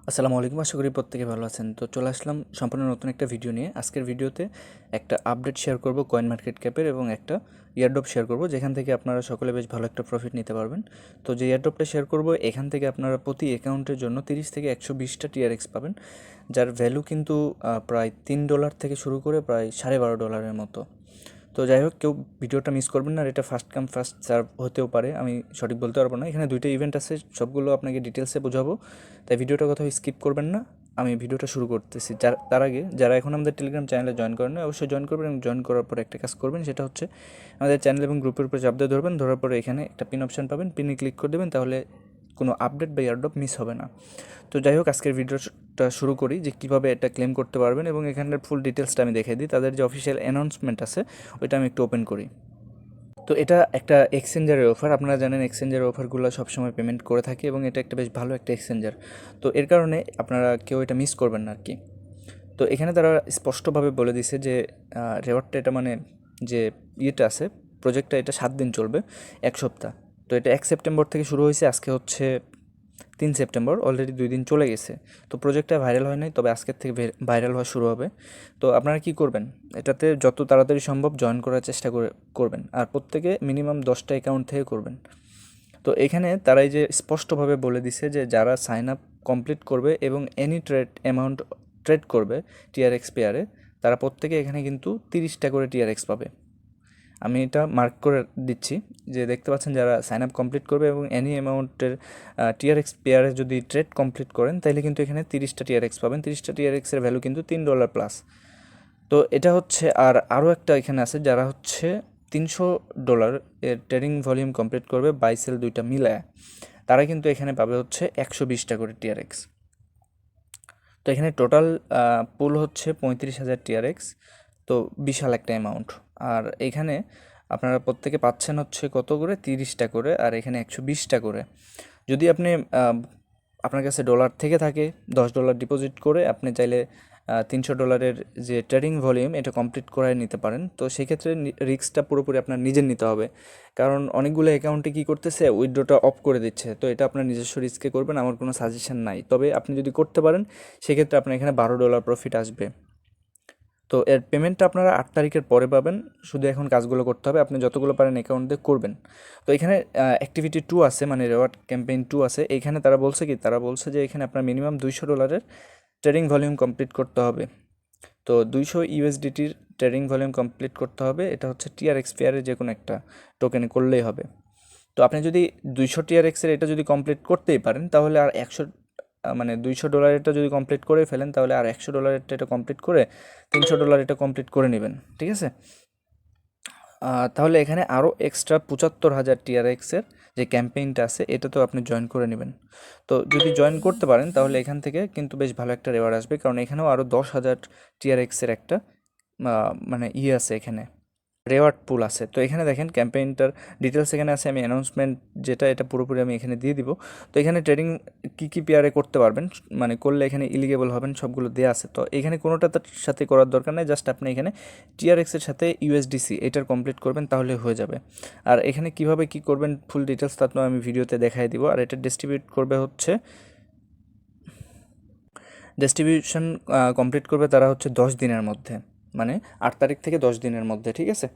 আসসালামু আলাইকুম, আশা করি প্রত্যেকে ভালো আছেন। তো চলে আসলাম সম্পূর্ণ নতুন একটা ভিডিও নিয়ে। আজকের ভিডিওতে একটা আপডেট শেয়ার করব কয়েন মার্কেট ক্যাপের এবং একটা এয়ারড্রপ শেয়ার করব, যেখান থেকে আপনারা সকলে বেশ ভালো একটা প্রফিট নিতে পারবেন। তো যে এয়ারড্রপটা শেয়ার করব, এখান থেকে আপনারা প্রতি অ্যাকাউন্টের জন্য 30 থেকে 120টা TRX পাবেন, যার ভ্যালু কিন্তু প্রায় $3 থেকে শুরু করে প্রায় $12.5 মতো। তো যাই হোক, কেউ ভিডিওটা মিস করবেন না। আর এটা ফার্স্ট কাম ফার্স্ট সার্ভ হতেও পারে, আমি সঠিক বলতে পারবো না। এখানে দুইটা ইভেন্ট আছে, সবগুলো আপনাকে ডিটেলসে বোঝাবো, তাই ভিডিওটা কোথাও স্কিপ করবেন না। আমি ভিডিওটা শুরু করতেছি। তার আগে যারা এখন আমাদের টেলিগ্রাম চ্যানেলে জয়েন করেন না, অবশ্যই জয়েন করবেন এবং জয়েন করার পরে একটা কাজ করবেন, সেটা হচ্ছে আমাদের চ্যানেল এবং গ্রুপের উপরে চাপ দিয়ে ধরবেন। ধরার পরে এখানে একটা পিন অপশান পাবেন, পিনে ক্লিক করে দেবেন, তাহলে কোনো আপডেট বা এয়ারড্রপ মিস হবে না। তো যাই হোক, আজকের ভিডিওটা শুরু করি যে কীভাবে এটা ক্লেম করতে পারবেন, এবং এখানের ফুল ডিটেলসটা আমি দেখিয়ে দিই। তাদের যে অফিসিয়াল অ্যানাউন্সমেন্ট আছে ওইটা আমি একটু ওপেন করি। তো এটা একটা এক্সচেঞ্জারের অফার। আপনারা জানেন এক্সচেঞ্জারের অফারগুলো সবসময় পেমেন্ট করে থাকে, এবং এটা একটা বেশ ভালো একটা এক্সচেঞ্জার। তো এর কারণে আপনারা কেউ এটা মিস করবেন না আর কি। তো এখানে তারা স্পষ্টভাবে বলে দিছে যে রেওয়ার্ডটা, এটা মানে যে ইয়েটা আছে, প্রজেক্টটা, এটা 7 দিন চলবে, 1 সপ্তাহ। তো এটা 1 সেপ্টেম্বর থেকে শুরু হয়েছে, আজকে হচ্ছে 3 সেপ্টেম্বর, অলরেডি 2 দিন চলে গেছে। তো প্রজেক্টটা ভাইরাল হয় নাই, তবে আজকের থেকে ভাইরাল হওয়া শুরু হবে। তো আপনারা কি করবেন, এটাতে যত তাড়াতাড়ি সম্ভব জয়েন করার চেষ্টা করবেন, আর প্রত্যেকে মিনিমাম 10টা অ্যাকাউন্ট থেকে করবেন। তো এখানে তারাই যে স্পষ্টভাবে বলে দিছে যে যারা সাইন আপ কমপ্লিট করবে এবং এনি ট্রেড অ্যামাউন্ট ট্রেড করবে TRX পেয়ারে, তারা প্রত্যেকে এখানে কিন্তু 30টা করে TRX পাবে। আমি এটা মার্ক করে দিচ্ছি, যে দেখতে পাচ্ছেন যারা সাইন আপ কমপ্লিট করবে এবং এনি অ্যামাউন্টের TRX পেয়ারে যদি ট্রেড কমপ্লিট করেন, তাহলে কিন্তু এখানে 30টা TRX পাবেন। 30টা TRXের ভ্যালু কিন্তু $3 প্লাস। তো এটা হচ্ছে, আর আরও একটা এখানে আছে, যারা হচ্ছে $300 এর ট্রেডিং ভলিউম কমপ্লিট করবে, বাই সেল দুইটা মিলায়, তারা কিন্তু এখানে পাবে হচ্ছে 120টা করে TRX। তো এখানে টোটাল পুল হচ্ছে 35,000 TRX। তো বিশাল একটা অ্যামাউন্ট। আর এখানে আপনারা প্রত্যেকে পাচ্ছেন হচ্ছে কত করে, 30টা করে, আর এখানে 120টা করে। যদি আপনি আপনার কাছে ডলার থেকে থাকে, $10 ডিপোজিট করে আপনি চাইলে $300 যে ট্রেডিং ভলিউম এটা কমপ্লিট করায় নিতে পারেন। তো সেক্ষেত্রে রিস্কটা পুরোপুরি আপনার নিজের নিতে হবে, কারণ অনেকগুলো অ্যাকাউন্টে কী করতেছে, উইথড্রটা অফ করে দিচ্ছে। তো এটা আপনার নিজস্ব রিস্কে করবেন, আমার কোনো সাজেশন নাই। তবে আপনি যদি করতে পারেন, সেক্ষেত্রে আপনার এখানে $12 প্রফিট আসবে। তো এর পেমেন্টটা আপনারা 8 তারিখের পরে পাবেন। শুধু এখন কাজগুলো করতে হবে, আপনি যতগুলো পারেন অ্যাকাউন্ট দিয়ে করবেন। তো এখানে অ্যাক্টিভিটি 2 আছে, মানে রেওয়ার্ড ক্যাম্পেইন 2 আছে। এইখানে তারা বলছে কি, তারা বলছে যে এখানে আপনার মিনিমাম $200 ট্রেডিং ভলিউম কমপ্লিট করতে হবে। তো 200 USDTর ট্রেডিং ভলিউম কমপ্লিট করতে হবে। এটা হচ্ছে TRX পেয়ারের যে কোনো একটা টোকেনে করলেই হবে। তো আপনি যদি 200 TRXের এটা যদি কমপ্লিট করতেই পারেন, তাহলে আর 100 মানে $200 যদি কমপ্লিট করে ফেলেন, তাহলে আর $100 এটা কমপ্লিট করে $300 এটা কমপ্লিট করে নেবেন, ঠিক আছে? তাহলে এখানে আরও এক্সট্রা 75,000 TRXের যে ক্যাম্পেইনটা আছে, এটা তো আপনি জয়েন করে নেবেন। তো যদি জয়েন করতে পারেন, তাহলে এখান থেকে কিন্তু বেশ ভালো একটা রেওয়ার্ড আসবে, কারণ এখানেও আরও 10,000 TRXের একটা মানে আছে এখানে, রেওয়ার্ড পুল আছে। তো এখানে দেখেন ক্যাম্পেইনটার ডিটেলস এখানে আছে, আমি অ্যানাউন্সমেন্ট যেটা, এটা পুরোপুরি আমি এখানে দিয়ে দিব। তো এখানে ট্রেডিং কী পেয়ারে করতে পারবেন, মানে করলে এখানে ইলিগেবল হবেন, সবগুলো দেওয়া আছে। তো এখানে কোনোটার সাথে করার দরকার নেই, জাস্ট আপনি এখানে TRXের সাথে USDC এটার কমপ্লিট করবেন, তাহলে হয়ে যাবে। আর এখানে কিভাবে কি করবেন ফুল ডিটেলস তো আপনার আমি ভিডিওতে দেখাই দিব। আর এটা ডিস্ট্রিবিউট করবে হচ্ছে, ডিস্ট্রিবিউশন কমপ্লিট করবে তারা হচ্ছে 10 দিনের মধ্যে, মানে 8 তারিখ থেকে 10 দিনের মধ্যে, ঠিক আছে?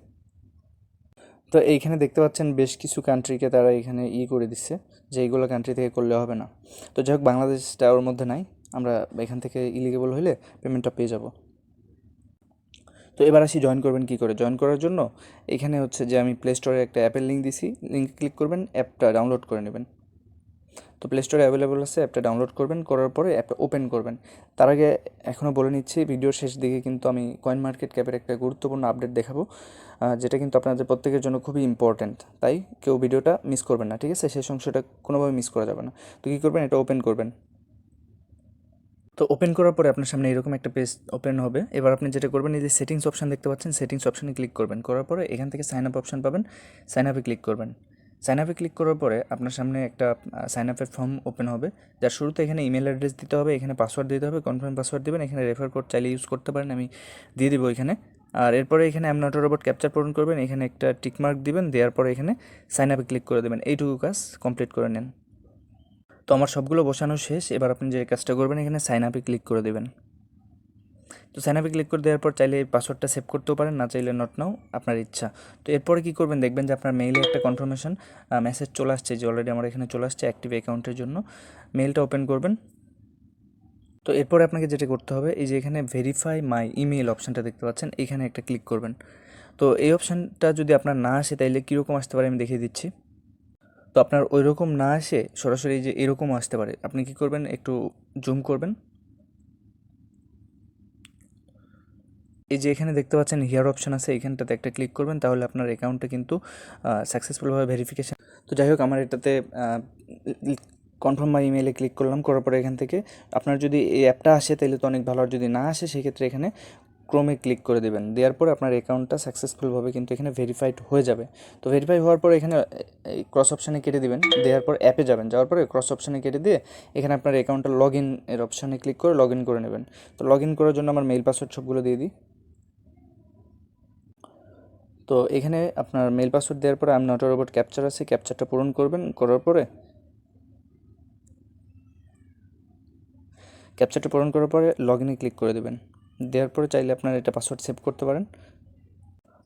তো এইখানে দেখতে পাচ্ছেন বেশ কিছু কান্ট্রিকে তারা এখানে করে দিচ্ছে যে এইগুলো কান্ট্রি থেকে করলে হবে না। তো যাই হোক, বাংলাদেশটা ওর মধ্যে নাই, আমরা এখান থেকে ইলিগেবল হলে পেমেন্টটা পেয়ে যাব। তো এবার আসি জয়েন করবেন কী করে। জয়েন করার জন্য এখানে হচ্ছে যে আমি প্লে স্টোরে একটা অ্যাপের লিঙ্ক দিছি, লিঙ্কে ক্লিক করবেন, অ্যাপটা ডাউনলোড করে নেবেন। তো প্লে স্টোরে অ্যাভেলেবল আছে, অ্যাপটা ডাউনলোড করবেন, করার পরে অ্যাপটা ওপেন করবেন। তার আগে এখনও বলে নিচ্ছি, ভিডিওর শেষ দিকে কিন্তু আমি কয়েন মার্কেট ক্যাপের একটা গুরুত্বপূর্ণ আপডেট দেখাবো, যেটা কিন্তু আপনাদের প্রত্যেকের জন্য খুবই ইম্পর্ট্যান্ট। তাই কেউ ভিডিওটা মিস করবেন না, ঠিক আছে? শেষ অংশটা কোনোভাবে মিস করা যাবে না। তো কী করবেন, এটা ওপেন করবেন। তো ওপেন করার পরে আপনার সামনে এরকম একটা পেজ ওপেন হবে। এবার আপনি যেটা করবেন, এই যে সেটিংস অপশন দেখতে পাচ্ছেন, সেটিংস অপশানে ক্লিক করবেন। করার পরে এখান থেকে সাইন আপ অপশান পাবেন, সাইন আপে ক্লিক করবেন। সাইন আপে ক্লিক করার পরে আপনার সামনে একটা সাইন আপের ফর্ম ওপেন হবে, যার শুরুতে এখানে ইমেল অ্যাড্রেস দিতে হবে, এখানে পাসওয়ার্ড দিতে হবে, কনফার্ম পাসওয়ার্ড দেবেন, এখানে রেফার কোড চাইলে ইউজ করতে পারেন, আমি দিয়ে দিব এখানে। আর এরপরে এখানে I am not a robot capture পূরণ করবেন, এখানে একটা টিকমার্ক দিবেন, দেওয়ার পরে এখানে সাইন আপে ক্লিক করে দেবেন। এইটুকু কাজ কমপ্লিট করে নেন। তো আমার সবগুলো বসানো শেষ। এবার আপনি যে কাজটা করবেন, এখানে সাইন আপে ক্লিক করে দেবেন। তো সাইন আপে ক্লিক করে দেওয়ার পর চাইলে এই পাসওয়ার্ডটা সেভ করতেও পারেন, না চাইলে নট নাও, আপনার ইচ্ছা। তো এরপরে কী করবেন, দেখবেন যে আপনার মেইলে একটা কনফার্মেশন মেসেজ চলে আসছে, যে অলরেডি আমার এখানে চলে আসছে অ্যাক্টিভ অ্যাকাউন্টের জন্য। মেইলটা ওপেন করবেন। তো এরপরে আপনাকে যেটা করতে হবে, এই যে এখানে ভেরিফাই মাই ইমেইল অপশানটা দেখতে পাচ্ছেন, এখানে একটা ক্লিক করবেন। তো এই অপশানটা যদি আপনার না আসে তাইলে কীরকম আসতে পারে আমি দেখিয়ে দিচ্ছি। তো আপনার ওই রকম না আসে সরাসরি যে এরকমও আসতে পারে, আপনি কী করবেন, একটু জুম করবেন। এই যে এখানে দেখতে পাচ্ছেন হিয়ার অপশান আছে, এখানটাতে একটা ক্লিক করবেন, তাহলে আপনার অ্যাকাউন্টটা কিন্তু সাকসেসফুলভাবে ভেরিফিকেশান। তো যাই হোক, আমার এটাতে কনফার্ম মাই ইমেইলে ক্লিক করলাম। করার পরে এখান থেকে আপনার যদি এই অ্যাপটা আসে তাহলে তো অনেক ভালো, আর যদি না আসে সেক্ষেত্রে এখানে ক্রোমে ক্লিক করে দেবেন। দেওয়ার পরে আপনার অ্যাকাউন্টটা সাকসেসফুলভাবে কিন্তু এখানে ভেরিফাইড হয়ে যাবে। তো ভেরিফাই হওয়ার পরে এখানে এই ক্রস অপশানে কেটে দেবেন। দেওয়ার পর অ্যাপে যাবেন, যাওয়ার পরে ক্রস অপশানে কেটে দিয়ে এখানে আপনার অ্যাকাউন্টটা লগ ইন এর অপশানে ক্লিক করে লগ ইন করে নেবেন। তো লগ ইন করার জন্য আমার মেইল পাসওয়ার্ড সবগুলো দিয়ে দিই। তো এখানে আপনার মেইল পাসওয়ার্ড দেওয়ার পরে আমি নট এ রোবট ক্যাপচার আছে, ক্যাপচারটা পূরণ করবেন। করার পরে ক্যাপচারটা পূরণ করার পরে লগ ইনে ক্লিক করে দেবেন। দেওয়ার পরে চাইলে আপনার এটা পাসওয়ার্ড সেভ করতে পারেন।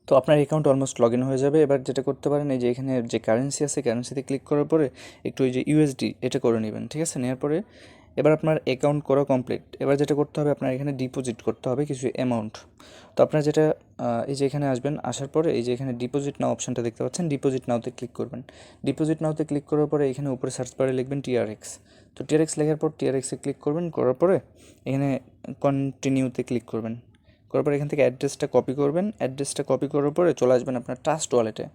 তো আপনার অ্যাকাউন্ট অলমোস্ট লগ ইন হয়ে যাবে। এবার যেটা করতে পারেন, এই যে এখানে যে কারেন্সি আছে, কারেন্সিতে ক্লিক করার পরে একটু ওই যে ইউএসডি এটা করে নেবেন, ঠিক আছে? নেওয়ার পরে এবার আপনার অ্যাকাউন্ট করা কমপ্লিট। এবার যেটা করতে হবে, আপনার এখানে ডিপোজিট করতে হবে কিছু অ্যামাউন্ট। তো আপনার যেটা এই যে এখানে আসবেন, আসার পরে এই যে এখানে ডিপোজিট নাও অপশানটা দেখতে পাচ্ছেন, ডিপোজিট নাওতে ক্লিক করবেন। ডিপোজিট নাওতে ক্লিক করার পরে এখানে উপরে সার্চ বারে লিখবেন TRX। তো TRX লেখার পর TRX-এ ক্লিক করবেন। করার পরে এখানে কন্টিনিউতে ক্লিক করবেন। করার পর এখান থেকে অ্যাড্রেসটা কপি করবেন। অ্যাড্রেসটা কপি করার পরে চলে আসবেন আপনার ট্রাস্ট ওয়ালেটে।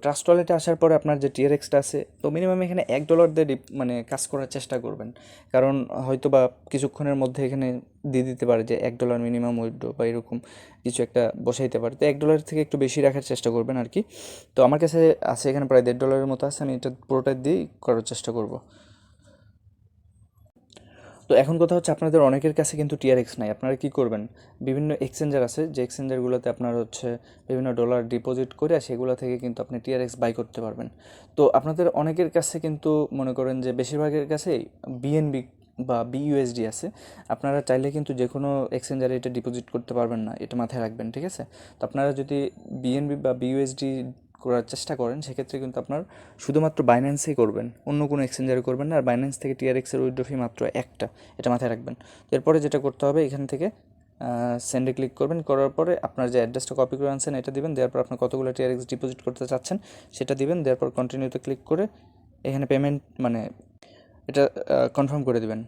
ট্রাস্ট ওয়ালেটে আসার পরে আপনার যে TRX-টা আছে, তো মিনিমাম এখানে $1 দিয়ে মানে কাজ করার চেষ্টা করবেন, কারণ হয়তো বা কিছুক্ষণের মধ্যে এখানে দিয়ে দিতে পারে যে $1 মিনিমাম উইথড্র বা এরকম কিছু একটা বসাইতে পারে। তো $1 থেকে একটু বেশি রাখার চেষ্টা করবেন আর কি। তো আমার কাছে আছে এখানে প্রায় $1.5 মতো আছে, আমি এটা পুরোটা দিয়েই করার চেষ্টা করব। তো এখন কথা হচ্ছে, আপনাদের অনেকের কাছে কিন্তু TRX নাই। আপনারা কী করবেন, বিভিন্ন এক্সচেঞ্জার আছে, যে এক্সচেঞ্জারগুলোতে আপনার হচ্ছে বিভিন্ন ডলার ডিপোজিট করে সেগুলো থেকে কিন্তু আপনি TRX বাই করতে পারবেন। তো আপনাদের অনেকের কাছে কিন্তু মনে করেন যে বেশিরভাগের কাছেই BNB বা BUSD আছে। আপনারা চাইলে কিন্তু যে কোনো এক্সচেঞ্জারে এটা ডিপোজিট করতে পারবেন না, এটা মাথায় রাখবেন, ঠিক আছে? তো আপনারা যদি BNB বা BUSD করার চেষ্টা করেন, সেক্ষেত্রে কিন্তু আপনার শুধুমাত্র বাইন্যান্সেই করবেন, অন্য কোনো এক্সচেঞ্জারে করবেন না। আর বাইন্যান্স থেকে TRX-এর উইথড্র ফি মাত্র একটা, এটা মাথায় রাখবেন। তো এরপরে যেটা করতে হবে, এখান থেকে সেন্ডে ক্লিক করবেন। করার পরে আপনার যে অ্যাড্রেসটা কপি করে আনছেন এটা দিবেন। দেওয়ার পর আপনার কতগুলো TRX ডিপোজিট করতে চাচ্ছেন সেটা দিবেন। দেওয়ার পর কন্টিনিউতে ক্লিক করে এখানে পেমেন্ট মানে এটা কনফার্ম করে দিবেন।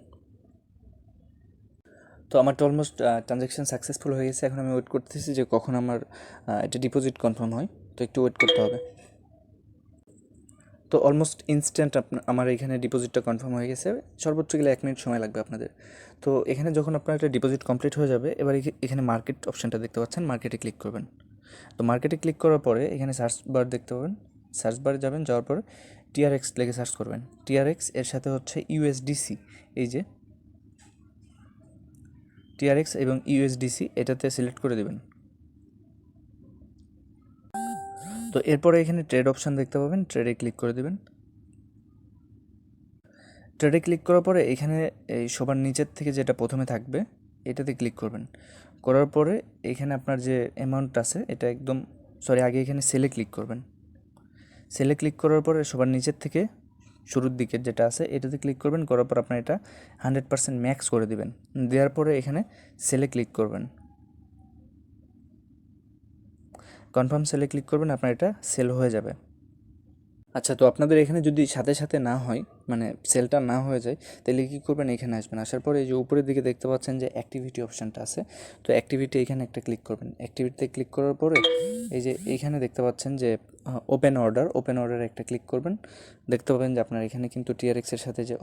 তো আমার তো অলমোস্ট ট্রানজ্যাকশান সাকসেসফুল হয়ে গেছে। এখন আমি ওয়েট করতেছি যে কখন আমার এটা ডিপোজিট কনফার্ম হয়। তো একটু ওয়েট করতে হবে। তো অলমোস্ট ইনস্ট্যান্ট আমার এখানে ডিপোজিটটা কনফার্ম হয়ে গেছে। সর্বোচ্চ গেলে 1 মিনিট সময় লাগবে আপনাদের। তো এখানে যখন আপনার একটা ডিপোজিট কমপ্লিট হয়ে যাবে, এবার এখানে মার্কেট অপশানটা দেখতে পাচ্ছেন, মার্কেটে ক্লিক করবেন। তো মার্কেটে ক্লিক করার পরে এখানে সার্চ বার দেখতে পাবেন, সার্চ বারে যাবেন, যাওয়ার পর TRX লিখে সার্চ করবেন। TRX এর সাথে হচ্ছে USDC, এই যে TRX এবং USDC এটাতে সিলেক্ট করে দেবেন। তো এরপরে এখানে ট্রেড অপশান দেখতে পাবেন, ট্রেডে ক্লিক করে দেবেন। ট্রেডে ক্লিক করার পরে এখানে এই সবার নিচের থেকে যেটা প্রথমে থাকবে এটাতে ক্লিক করবেন। করার পরে এখানে আপনার যে অ্যামাউন্ট আছে এটা একদম আগে এখানে সেলে ক্লিক করবেন। সেলে ক্লিক করার পরে সবার নিচের থেকে শুরুর দিকের যেটা আছে এটাতে ক্লিক করবেন। করার পর আপনার এটা 100% ম্যাক্স করে দেবেন। দেওয়ার পরে এখানে সেলে ক্লিক করবেন, কনফার্ম সেলে ক্লিক করবেন, আপনার এটা সেল হয়ে যাবে। আচ্ছা, তো আপনাদের এখানে যদি সাথে সাথে না হয়, মানে সেলটা না হয়ে যায়, তাহলে কী করবেন, এখানে আসবেন। আসার পরে এই যে উপরের দিকে দেখতে পাচ্ছেন যে অ্যাক্টিভিটি অপশানটা আছে, তো অ্যাক্টিভিটি এখানে একটা ক্লিক করবেন। অ্যাক্টিভিটিতে ক্লিক করার পরে এই যে এইখানে দেখতে পাচ্ছেন যে ওপেন অর্ডারে একটা ক্লিক করবেন। দেখতে পাবেন যে আপনার এখানে কিন্তু TRX-এর সাথে যে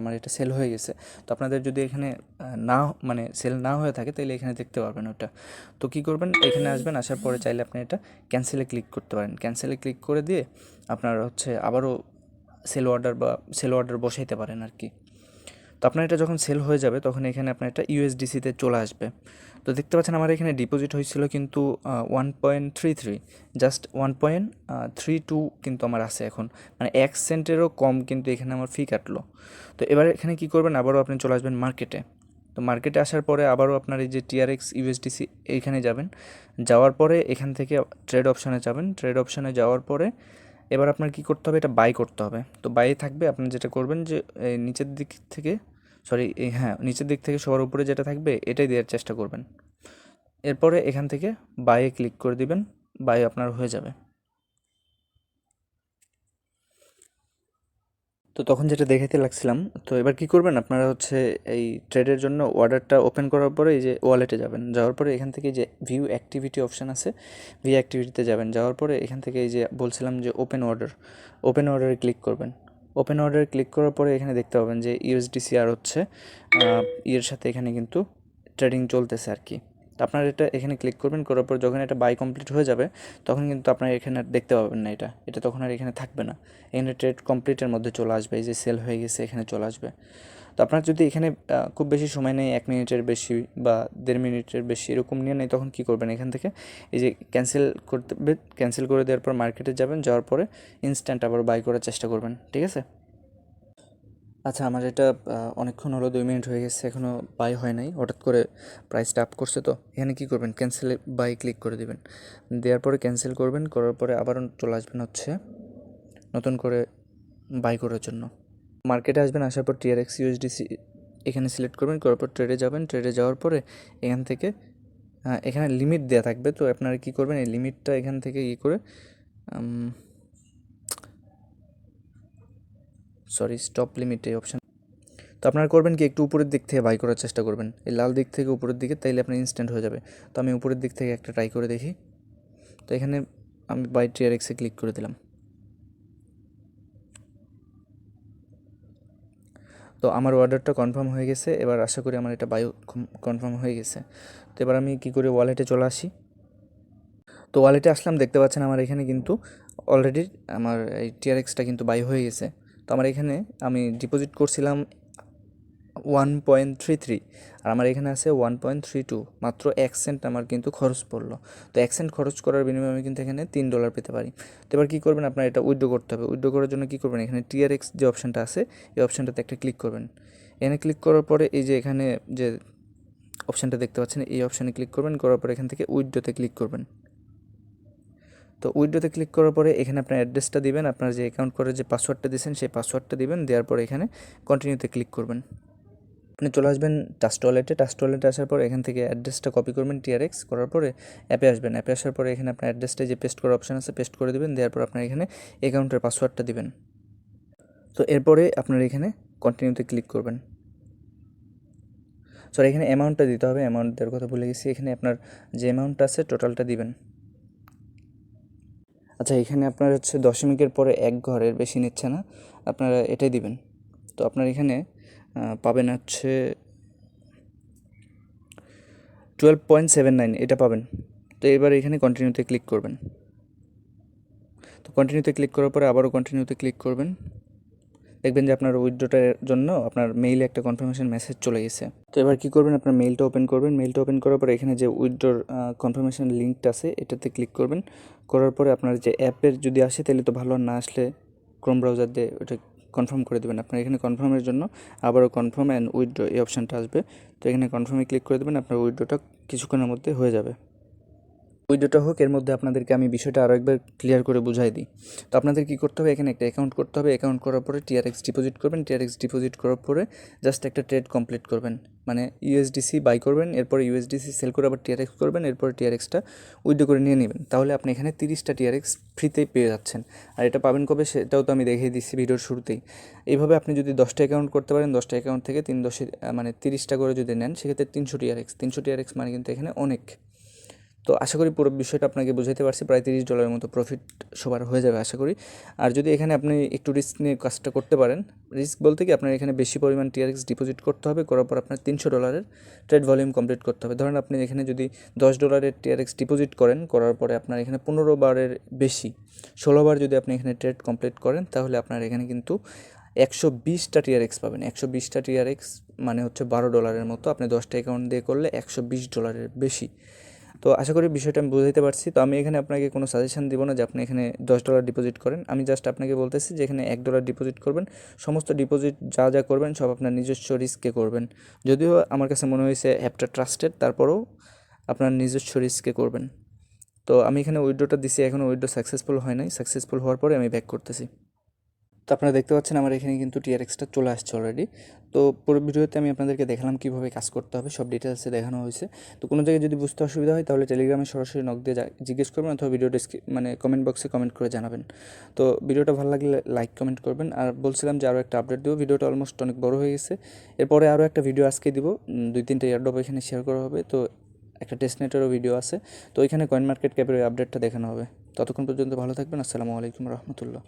আমার এটা সেল হয়ে গেছে। তো আপনাদের যদি এখানে না মানে সেল না হয়ে থাকে তাহলে এখানে দেখতে পারবেন ওটা। তো কী করবেন, এখানে আসবেন, আসার পরে চাইলে আপনি এটা ক্যান্সেলে ক্লিক করতে পারেন। ক্যান্সেলে ক্লিক করে দিয়ে আপনার হচ্ছে আবারও সেল অর্ডার বসাইতে পারেন আর কি। তো আপনার এটা যখন সেল হয়ে যাবে তখন এখানে আপনার এটা ইউএসডিসিতে চলে আসবে। তো দেখতে পাচ্ছেন আমার এখানে ডিপোজিট হয়েছিল কিন্তু 1.33, জাস্ট 1.32 কিন্তু আমার আছে এখন, মানে 1 সেন্টেরও কম কিন্তু এখানে আমার ফি কাটলো। তো এবার এখানে কী করবেন, আবারও আপনি চলে আসবেন মার্কেটে। তো মার্কেটে আসার পরে আবারও আপনার এই যে টিআরএক্স ইউএসডিসি এইখানে যাবেন, যাওয়ার পরে এখান থেকে ট্রেড অপশানে যাবেন। ট্রেড অপশানে যাওয়ার পরে এবার আপনার কী করতে হবে, এটা বাই করতে হবে। তো বাই থাকবে, আপনি যেটা করবেন যে এই নিচের দিক থেকে নিচের দিক থেকে সবার উপরে যেটা থাকবে এটাই দেওয়ার চেষ্টা করবেন। এরপরে এখান থেকে বাইয়ে ক্লিক করে দিবেন, বাই আপনার হয়ে যাবে। তো তখন যেটা দেখাইতে লাগছিলাম, তো এবার কি করবেন আপনারা হচ্ছে এই ট্রেডের জন্য অর্ডারটা ওপেন করার পরে এই যে ওয়ালেটে যাবেন, যাওয়ার পরে এখান থেকে যে ভিউ অ্যাক্টিভিটি অপশান আছে, ভিউ অ্যাক্টিভিটিতে যাবেন। যাওয়ার পরে এখান থেকে এই যে বলছিলাম যে ওপেন অর্ডারে ক্লিক করবেন। ওপেন অর্ডারে ক্লিক করার পরে এখানে দেখতে পাবেন যে ইউএসডিসি আর হচ্ছে ইয়ের সাথে এখানে কিন্তু ট্রেডিং চলতেছে আর কি। তো আপনার এটা এখানে ক্লিক করবেন, করার পর যখন এটা বাই কমপ্লিট হয়ে যাবে তখন কিন্তু আপনার এখানে আর দেখতে পাবেন না, এটা তখন আর এখানে থাকবে না। এখানে ট্রেড কমপ্লিটের মধ্যে চলে আসবে, এই যে সেল হয়ে গেছে এখানে চলে আসবে। তো আপনার যদি এখানে খুব বেশি সময় নেই, 1 মিনিটের বেশি বা 1.5 মিনিটের বেশি এরকম নিয়ে নেই, তখন কী করবেন, এখান থেকে এই যে ক্যান্সেল করে দেওয়ার পর মার্কেটে যাবেন, যাওয়ার পরে ইনস্ট্যান্ট আবার বাই করার চেষ্টা করবেন, ঠিক আছে? আচ্ছা, আমার এটা অনেকক্ষণ হলো, 2 মিনিট হয়ে গেছে, এখনও বাই হয় নাই। হঠাৎ করে প্রাইসটা আপ করছে, তো এখানে কী করবেন, ক্যান্সেলে বাই ক্লিক করে দেবেন। দেওয়ার পরে ক্যান্সেল করবেন, করার পরে আবার চলে আসবেন হচ্ছে নতুন করে বাই করার জন্য। মার্কেটে আসবেন, আসার পর টিআরএক্স ইউএসডিসি এখানে সিলেক্ট করবেন, করার পর ট্রেডে যাবেন। ট্রেডে যাওয়ার পরে এখান থেকে এখানে লিমিট দেওয়া থাকবে, তো আপনারা কী করবেন, এই লিমিটটা এখান থেকে করে স্টপ লিমিট এই অপশান। তো আপনারা করবেন কি, একটু উপরের দিক থেকে বাই করার চেষ্টা করবেন, এই লাল দিক থেকে উপরের দিকে, তাইলে আপনার ইনস্ট্যান্ট হয়ে যাবে। তো আমি উপরের দিক থেকে একটা ট্রাই করে দেখি। তো এখানে আমি বাই টিআরএক্সে ক্লিক করে দিলাম। তো আমার অর্ডারটা কনফার্ম হয়ে গেছে, এবার আশা করি আমার এটা বাই কনফার্ম হয়ে গেছে। তো এবার আমি কী করে ওয়ালেটে চলে আসি। তো ওয়ালেটে আসলাম, দেখতে পাচ্ছেন আমার এখানে কিন্তু অলরেডি আমার এই টিআরএক্সটা কিন্তু বাই হয়ে গেছে। তো আমার এখানে আমি ডিপোজিট করছিলাম 1.33, আর আমার এখানে আছে 1.32, মাত্র 1 সেন্ট আমার কিন্তু খরচ পড়লো। তো 1 সেন্ট খরচ করার বিনিময়ে আমি কিন্তু এখানে $3 পেতে পারি। তো এবার কী করবেন, আপনার এটা উইথড্র করতে হবে। উইথড্র করার জন্য কী করবেন, এখানে টিআরএক্স যে অপশানটা আছে এই অপশানটাতে একটা ক্লিক করবেন। এখানে ক্লিক করার পরে এই যে এখানে যে অপশানটা দেখতে পাচ্ছেন এই অপশানে ক্লিক করবেন, করার পরে এখান থেকে উইথড্রতে ক্লিক করবেন। তো উইথড্রতে ক্লিক করার পরে এখানে আপনার অ্যাড্রেসটা দিবেন, আপনার যে অ্যাকাউন্ট করে যে পাসওয়ার্ডটা দিয়েছেন সেই পাসওয়ার্ডটা দিবেন, দেওয়ার পরে এখানে কন্টিনিউতে ক্লিক করবেন। আপনি চলে আসবেন টাস্ট ওয়ালেটে আসার পর এখান থেকে অ্যাড্রেসটা কপি করবেন টিআরএক্স, করার পরে অ্যাপে আসবেন। অ্যাপে আসার পরে এখানে আপনার অ্যাড্রেসটা যে পেস্ট করার অপশান আছে পেস্ট করে দেবেন, দেওয়ার পর আপনার এখানে অ্যাকাউন্টের পাসওয়ার্ডটা দিবেন। তো এরপরে আপনার এখানে কন্টিনিউতে ক্লিক করবেন। এখানে অ্যামাউন্টটা দিতে হবে, অ্যামাউন্ট দেওয়ার কথা ভুলে গেছি। এখানে আপনার যে অ্যামাউন্টটা আছে টোটালটা দিবেন। আচ্ছা, এখানে আপনার হচ্ছে দশমিকের পরে 1 ঘরের বেশি নিচ্ছে না, আপনারা এটাই দিবেন। তো আপনার এখানে পাবেন হচ্ছে 12.79 এটা পাবেন। তো এবার এখানে কন্টিনিউতে ক্লিক করবেন। তো কন্টিনিউতে ক্লিক করার পরে আবারও কন্টিনিউতে ক্লিক করবেন, দেখবেন যে আপনার উইথড্রটার জন্য আপনার মেইলে একটা কনফার্মেশন মেসেজ চলে গেছে। তো এবার কী করবেন, আপনার মেইলটা ওপেন করবেন। মেইলটা ওপেন করার পরে এখানে যে উইথড্রর কনফার্মেশন লিঙ্কটা আছে এটাতে ক্লিক করবেন। করার পরে আপনার যে অ্যাপের যদি আসে তাহলে তো ভালো, না আসলে ক্রোম ব্রাউজার দিয়ে ওটা কনফার্ম করে দেবেন। আপনার এখানে কনফার্মের জন্য আবারও কনফার্ম অ্যান্ড উইথড্র এই অপশানটা আসবে। তো এখানে কনফার্মে ক্লিক করে দেবেন, আপনার উইথড্রটা কিছুক্ষণের মধ্যে হয়ে যাবে। উইথড্রটা হোক, এর মধ্যে আপনাদেরকে আমি বিষয়টা আরও একবার ক্লিয়ার করে বুঝাই দিই। তো আপনাদের কী করতে হবে, এখানে একটা অ্যাকাউন্ট করতে হবে। অ্যাকাউন্ট করার পরে টিআরএক্স ডিপোজিট করবেন। টিআরএক্স ডিপোজিট করার পরে জাস্ট একটা ট্রেড কমপ্লিট করবেন, মানে ইউএসডিসি বাই করবেন, এরপরে ইউএসডিসি সেল করে আবার টিআরএক্স করবেন, এরপরে টিআরএক্সটা উইথড্র করে নিয়ে নেবেন। তাহলে আপনি এখানে 30টা টিআরএক্স ফ্রিতেই পেয়ে যাচ্ছেন। আর এটা পাবেন কবে সেটাও তো আমি দেখিয়ে দিচ্ছি ভিডিওর শুরুতেই। এইভাবে আপনি যদি 10টা অ্যাকাউন্ট করতে পারেন, 10টা অ্যাকাউন্ট থেকে 3 মানে 30টা করে যদি নেন, সেক্ষেত্রে 300 টিআরএক্স মানে কিন্তু এখানে অনেক। তো আশা করি পুরো বিষয়টা আপনাকে বুঝাইতে পারছি। প্রায় $30 মতো প্রফিট সবার হয়ে যাবে আশা করি। আর যদি এখানে আপনি একটু রিস্ক নিয়ে কাজটা করতে পারেন, রিস্ক বলতে কি আপনার এখানে বেশি পরিমাণ টিআরএক্স ডিপোজিট করতে হবে, করার পর আপনার $300 ট্রেড ভলিউম কমপ্লিট করতে হবে। ধরেন আপনি এখানে যদি $10 টিআরএক্স ডিপোজিট করেন, করার পরে আপনার এখানে 15 বারের বেশি 16 বার যদি আপনি এখানে ট্রেড কমপ্লিট করেন, তাহলে আপনার এখানে কিন্তু 120টা TRX পাবেন। 120টা TRX মানে হচ্ছে $12 মতো। আপনি 10টা অ্যাকাউন্ট দিয়ে করলে $120 বেশি। তো আশা করি বিষয়টা আমি বুঝাইতে পারছি। তো আমি এখানে আপনাকে কোনো সাজেশন দিব না যে আপনি এখানে $10 ডিপোজিট করেন। আমি জাস্ট আপনাকে বলতেছি যে এখানে $1 ডিপোজিট করবেন। সমস্ত ডিপোজিট যা যা করবেন সব আপনার নিজস্ব রিস্কে করবেন। যদিও আমার কাছে মনে হয়েছে অ্যাপটা ট্রাস্টেড, তারপরেও আপনার নিজস্ব রিস্কে করবেন। তো আমি এখানে উইথড্রটা দিছি, এখনও উইথড্র সাকসেসফুল হয় নাই। সাকসেসফুল হওয়ার পরে আমি ব্যাক করতেছি। তো আপনারা দেখতে পাচ্ছেন আমার এখানে কিন্তু TRXটা চলে আসছে অলরেডি। তো পুরো ভিডিওতে আমি আপনাদেরকে দেখালাম কীভাবে কাজ করতে হবে, সব ডিটেলসে দেখানো হয়েছে। তো কোনো জায়গায় যদি বুঝতে অসুবিধা হয় তাহলে টেলিগ্রামে সরাসরি নক দিয়ে জিজ্ঞেস করবেন, অথবা ভিডিও মানে কমেন্ট বক্সে কমেন্ট করে জানাবেন। তো ভিডিওটা ভালো লাগলে লাইক কমেন্ট করবেন। আর বলছিলাম যে আরও একটা আপডেট দেবো, ভিডিওটা অলমোস্ট অনেক বড় হয়ে গেছে। এরপরে আরও একটা ভিডিও আজকে দিব, 2-3টা এয়ারড্রপ এখানে শেয়ার করা হবে। তো একটা টেস্টনেটেরও ভিডিও আছে, তো ওইখানে কয়েন মার্কেট ক্যাপের ওই আপডেটটা দেখানো হবে। ততক্ষণ পর্যন্ত ভালো থাকবেন। আসসালামু আলাইকুম রহমতুল্লাহ।